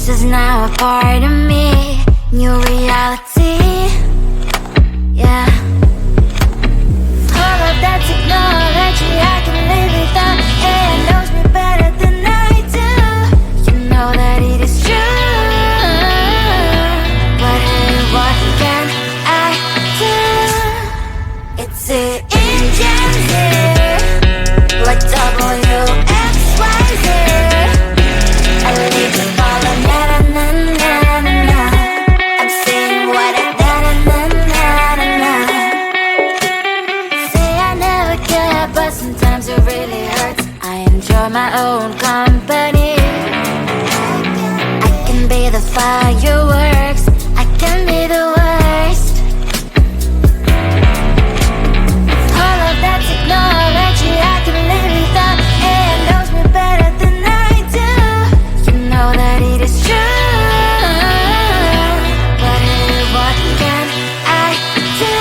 is now a part of me. New reality, yeah. All of that technology I can live without. AI knows me better than I do. You know that it is true. But hey, what can I do? It's the engines here, like WXYZ. I need to follow, na-na-na-na-na-na. I'm saying what I na-na-na-na-na. Say I never care, but sometimes it really hurts. I enjoy my own company. I can be the fireworks, I can be the worst. All of that technology I can live without. AI knows me better than I do. You know that it is true. But hey, what can I do?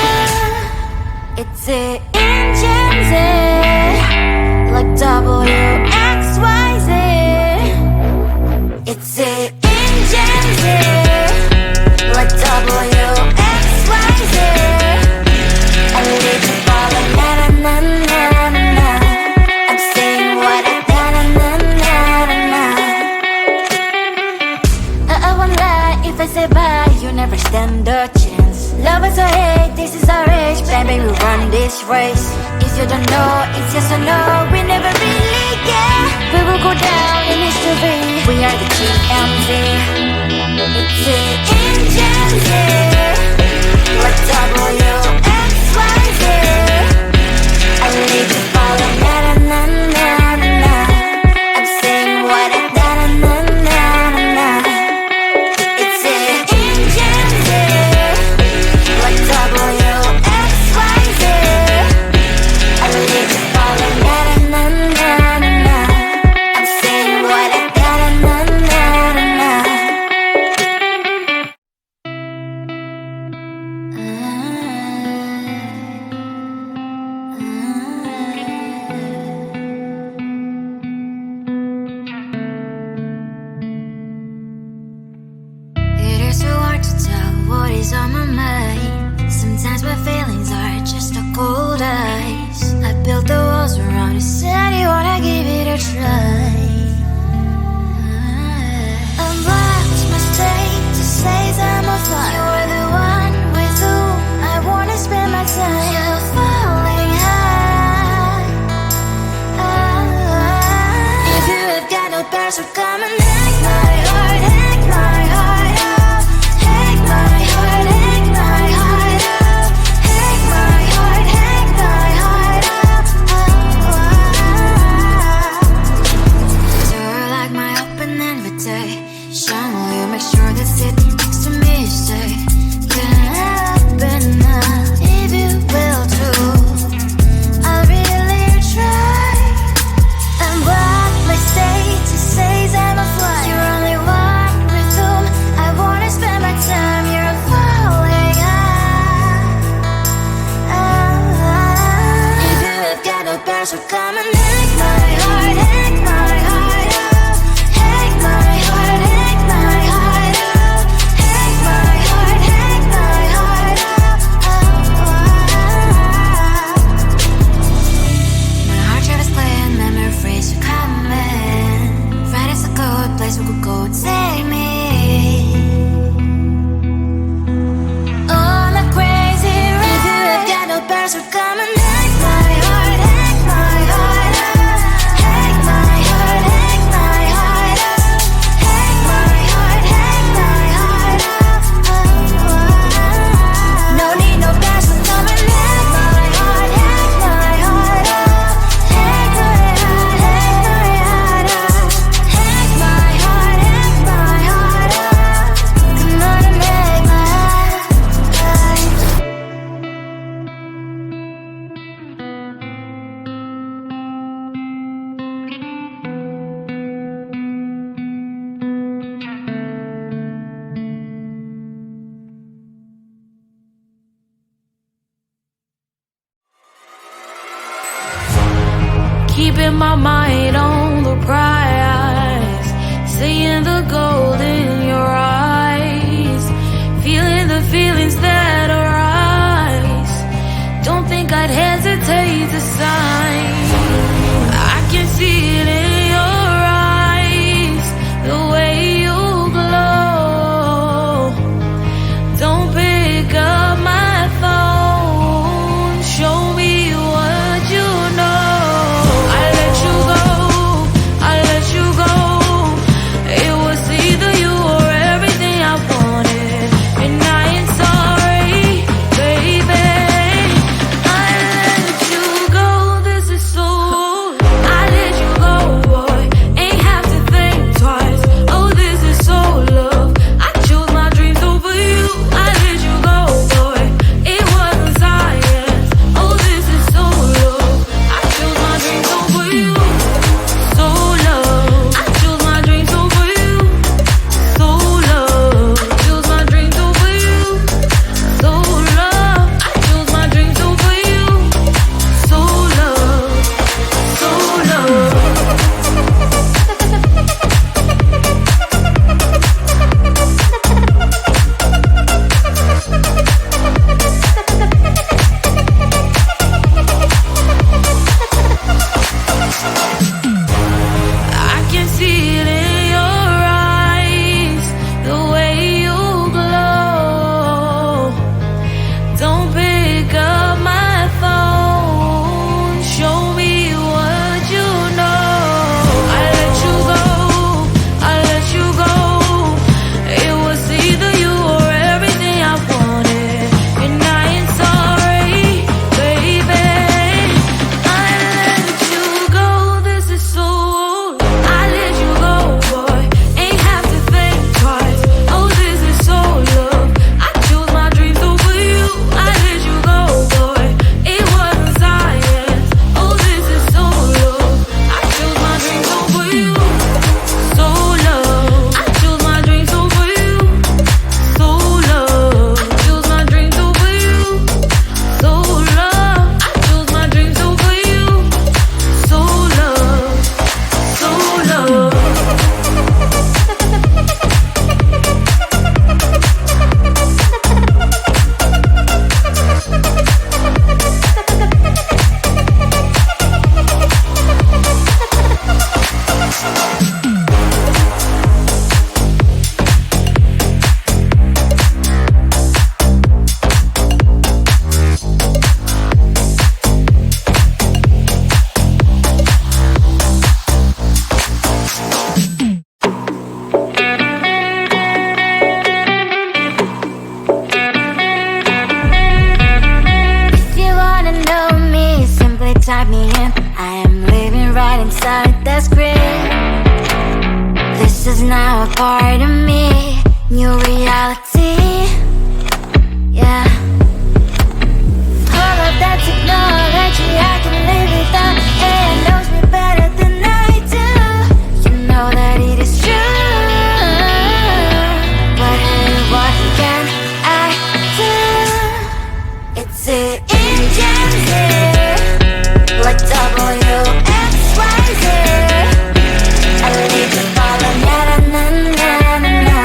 It's the engines, like WXYZ. It's the engines, like WXYZ. I need to follow, na-na-na-na-na-na. I'm saying what I na-na-na-na-na. I won't lie if I say bye, you never stand a chance. Love is or hate, this is our age. Baby, we run this race. If you don't know, it's yes or no. We never really get. We will go down in history. We are the GMZ. It's the engines, like WXYZ. I need to follow, na-na-na-na-na-na. I'm saying what I na-na-na-na-na. It's the engines, like WXYZ. I need to follow, na-na-na-na-na-na. I'm saying what I na-na-na-na-na. It is so hard to tell what is on my mind. Sometimes my feelings are just a cold ice. I built the walls around you, said you wanna give it a try. Unlocked my state to say I'm a fly. You're the one with whom I wanna spend my time. You're falling high. If you have got no bears, so come and hack my heart, hack my heart up. Hack my heart, hack my heart up. Hack my heart, hack my heart up. You're like my open invitation. Will you make sure that sitting next to me is safe? Can happen now, if you will too. I'll really try. And what my status says I'm a fly. You're only one with whom I wanna spend my time. You're falling high. If you have got no bears, so come and hack my heart, hack my heart up. Hack my heart, hack my heart up. Hack my heart, hack my heart up. My heart travels playing memories are coming. Right as a good place we could go and take me. On a crazy ride. If you have got no bears, so come and hack my heart, hack my heart up. Hack my heart, hack my heart up. Hack my heart, hack my heart up. No need no bears, so come and hack my heart, hack my heart up. Hack my heart, hack my heart up. Hack my heart, hack my heart up. Come on and make my heart. Keeping my mind on the prize, seeing the gold in time. I can see it in your eyes, the way you glow. Don't pick up my phone, show me what you know. I let you go, I let you go. It was either you or everything I wanted, and I ain't sorry, baby. I let you go, this is so. I let you go, boy, ain't have to think twice. Oh, this is so love. I chose my dreams over you. I let you go, boy, it wasn't science. Oh, this is so love. I chose my dreams over you. So love. I chose my dreams over you. So love. Chose my dreams over you. So love. I chose my dreams over you. So love. So love. I can see it in your eyes, the way you glow. Don't pick up my phone, show me what you know. I let you go, I let you go. It was either you or everything I wanted, and I ain't sorry, baby. I let you go, this is so. I let you go, boy, ain't have to think twice. Oh, this is so love. I chose my dreams over you. I let you go, boy, it wasn't science. Oh, this is so love. I chose my dreams over you. So love. I chose my dreams over you. So love. Chose my dreams over you. So love. I chose my dreams over you. So love. So love. If you wanna know me, simply type me in. I am living right inside the screen. This is now a part of me, new reality. Yeah. All of that technology I can live without. It knows me better than I do. You know that it is true. But hey, what can I do? It's the engines here, like WXYZ. I leave the ball on na na na na na na.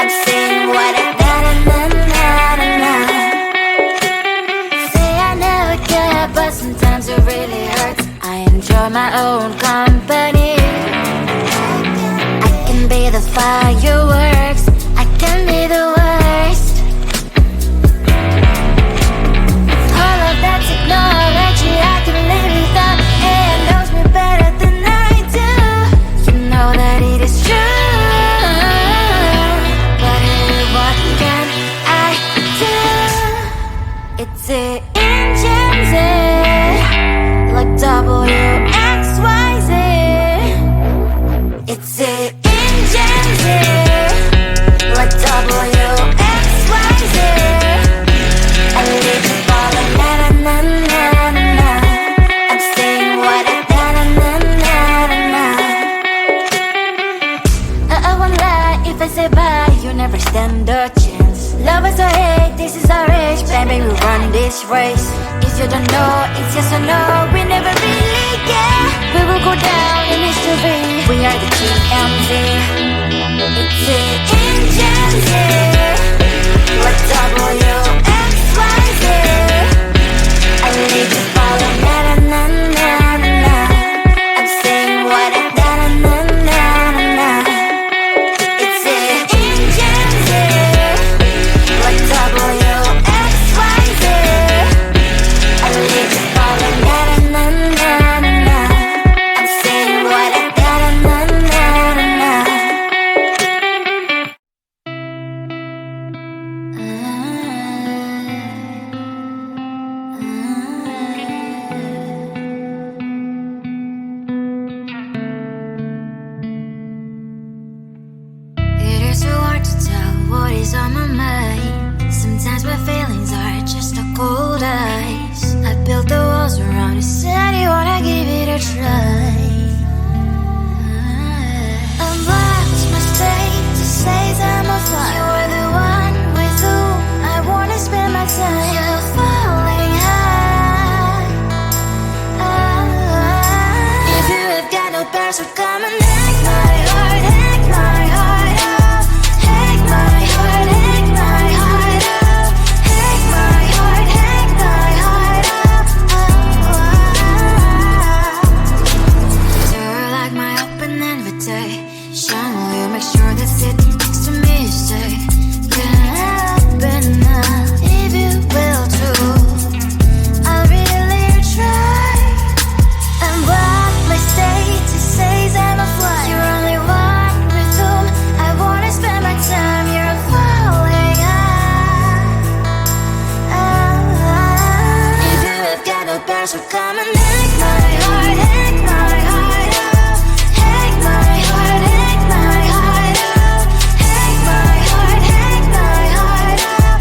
I'm saying what I na na na na na na. Say I never care, but sometimes it really hurts. I enjoy my own company. I can be the fireworks, I can be the worst. All of that technology I can live without. It knows me better than I do. You know that it is true. But hey, what can I do? It's the engines, like WXYZ. It's the engines, like WXYZ. I live the ball on na na na na na na. I'm saying what I na na na na na na. I won't lie if I say bye, you never stand a chance. Love is or hate, this is our age, baby, we run this race. If you don't know, it's yes or no, we never really care. We will go down in history, we are the TMZ. It's the engines here, like WXYZ. I need to follow na na na what is on my mind. Sometimes my feelings are just a cold ice. I built the walls around the city, wanna give it a try. Unlocked my state to say I'm a fly. You're the one with whom I wanna spend my time. You're falling high. If you have got no bears, so come and hack my heart, hack my heart out. Hack my heart, hack my heart out. Hack my heart, hack my heart out. You're like my open invitation. Will you make sure that sitting next to me is safe? Can open up if you will too. I'll really try. And what my state to say I'm a fly. You're only one with whom I wanna spend my time. You're falling high. If you have got no bears, so come and hack my heart, hack my heart out. Hack my heart, hack my heart out. Hack my heart, hack my heart out.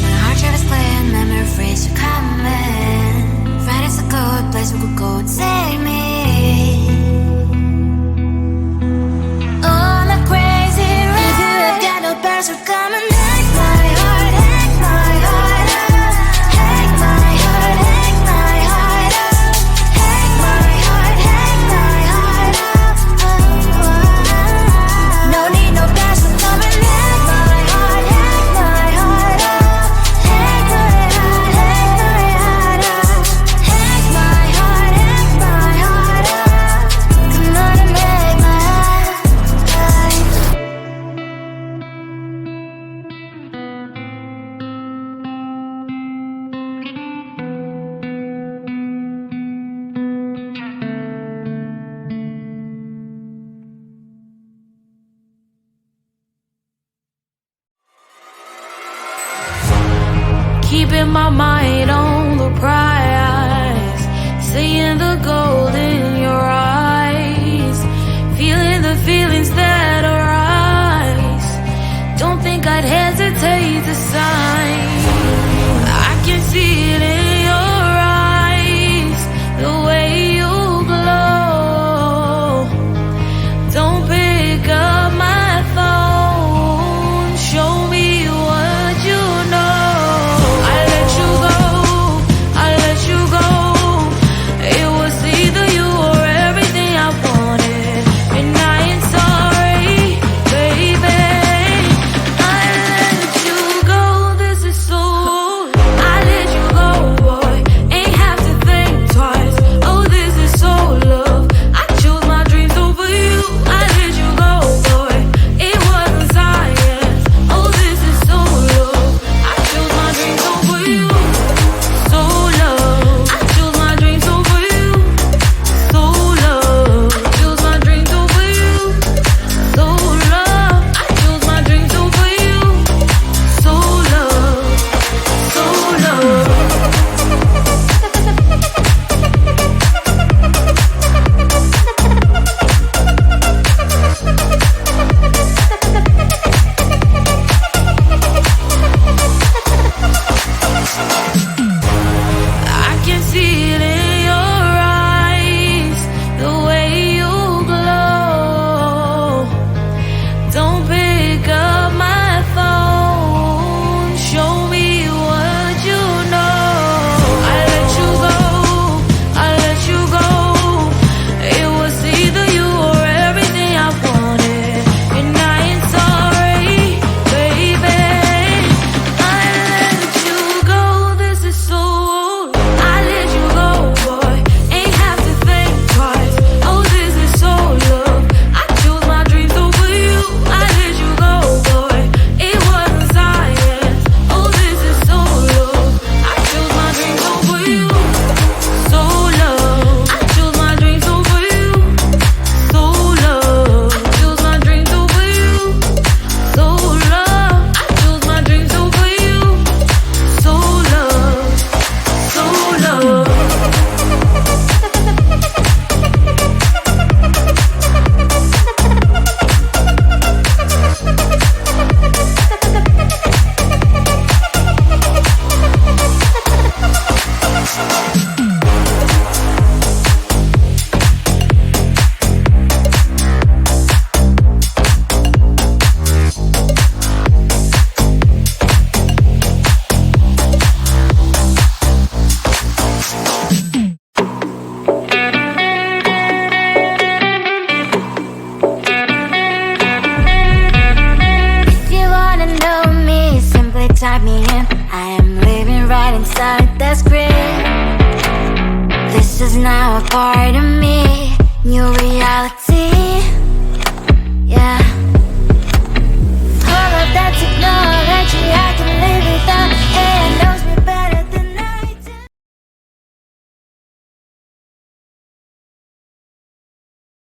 My heart travels clear, memories are coming. Right is a good place we could go and take me. On a crazy ride. If you have got no bears, so come and hack my heart, hack my heart out. Hack my heart, hack my heart out. Hack my heart, hack my heart out. No need no bears, so come and hack my heart, hack my heart out. Hack my heart, hack my heart out. Hack my heart, hack my heart out. Come on and make my heart. Keeping my mind on the prize, seeing the gold in your eyes, feeling the feelings that arise. Don't think I'd hesitate to sign. I can see it in your eyes, the way you glow. Don't pick up my phone, show me what you know. I let you go, I let you go. It was either you or everything I wanted, and I ain't sorry, baby. I let you go. is now a part of me. New reality.